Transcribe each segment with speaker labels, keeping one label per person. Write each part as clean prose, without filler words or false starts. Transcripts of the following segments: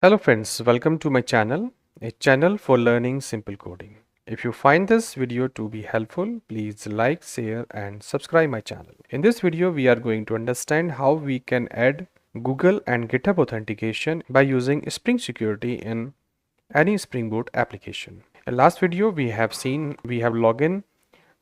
Speaker 1: Hello friends, welcome to my channel, a channel for learning simple coding. If you find this video to be helpful, please like, share and subscribe my channel. In this video, we are going to understand how we can add Google and GitHub authentication by using Spring Security in any Spring Boot application. In last video, we have login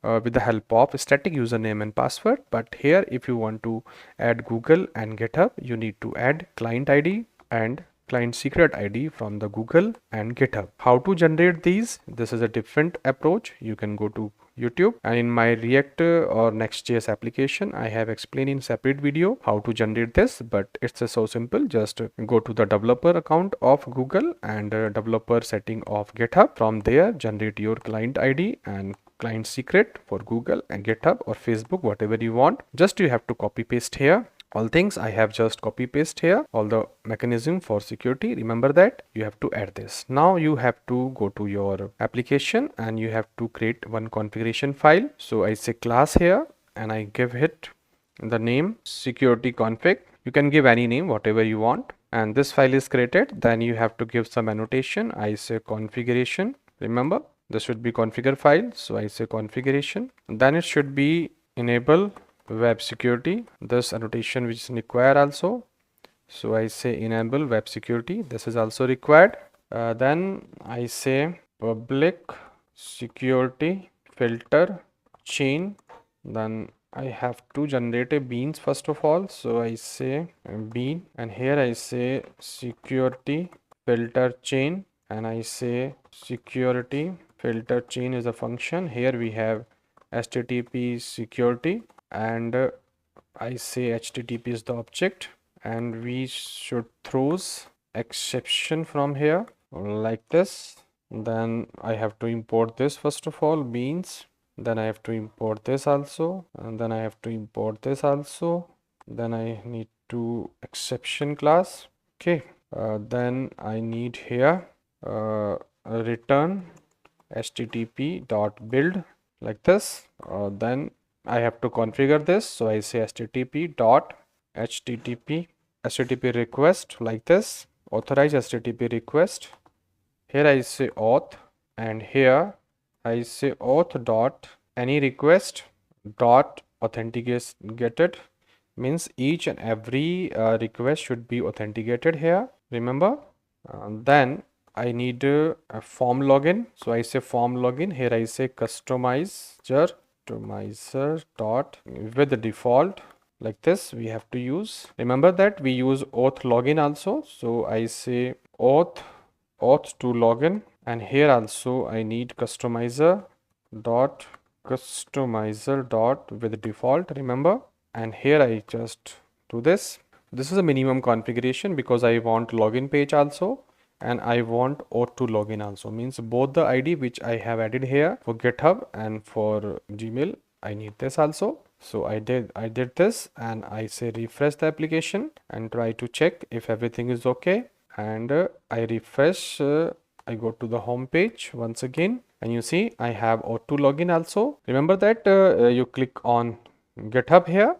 Speaker 1: with the help of static username and password, but here if you want to add Google and GitHub, you need to add client ID and client secret ID from the Google and GitHub. How to generate these? This is a different approach. You can go to YouTube, and in my React or Next.js application, I have explained in separate video how to generate this, but it's so simple. Just go to the developer account of Google and developer setting of GitHub. From there, generate your client ID and client secret for Google and GitHub or Facebook, whatever you want. Just you have to copy paste here. All things I have just copy paste here, all the mechanism for security. Remember that you have to add this. Now you have to go to your application and you have to create one configuration file. So I say class here and I give it the name security config. You can give any name, whatever you want. And this file is created. Then you have to give some annotation. I say configuration. Remember, this should be configure file. So I say configuration. Then it should be enable web security. This annotation which is required also. So I say enable web security. This is also required. Then I say public security filter chain. Then I have to generate a beans first of all. So I say bean, and here I say security filter chain, and I say security filter chain is a function. Here we have HTTP security, and I say HTTP is the object, and we should throws exception from here like this. Then I have to import this first of all, beans. Then I have to import this also, and then I have to import this also. Then I need to exception class. Okay. Then I need here return http.build like this. Then I have to configure this. So I say http request like this, authorize HTTP request. Here I say auth, and here I say auth dot any request dot authenticated, means each and every request should be authenticated here. Remember, then I need a form login. So I say form login. Here I say customizer dot with the default like this we have to use. Remember that we use auth login also. So I say OAuth2 login, and here also I need customizer dot with default. Remember, and here I just do this. This is a minimum configuration because I want login page also, and I want OAuth2 login also, means both the ID which I have added here for GitHub and for Gmail, I need this also. So I did this, and I say refresh the application and try to check if everything is okay, and I refresh. I go to the home page once again, and you see I have OAuth2 login also. Remember that you click on GitHub here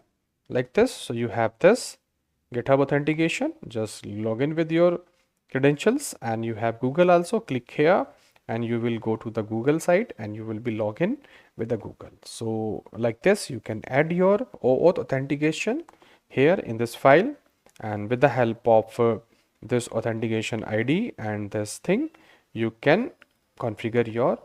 Speaker 1: like this, so you have this GitHub authentication. Just log in with your credentials, and you have Google also. Click here and you will go to the Google site and you will be login with the Google. So like this you can add your OAuth authentication here in this file, and with the help of this authentication ID and this thing, you can configure your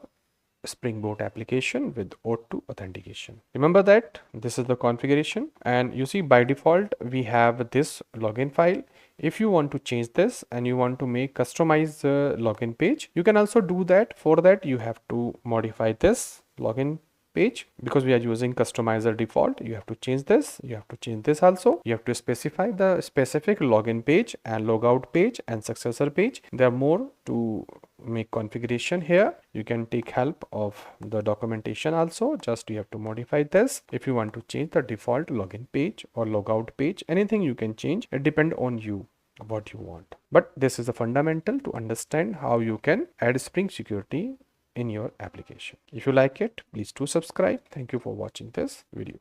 Speaker 1: Spring Boot application with OAuth2 authentication. Remember that this is the configuration, and you see by default we have this login file. If you want to change this and you want to make customize the login page, you can also do that. For that you have to modify this login page because we are using customizer default. You have to change this, you have to change this also. You have to specify the specific login page and logout page and successor page. There are more to make configuration here. You can take help of the documentation also. Just you have to modify this. If you want to change the default login page or logout page, anything you can change. It depends on you what you want, but this is a fundamental to understand how you can add Spring Security in your application. If you like it, please do subscribe. Thank you for watching this video.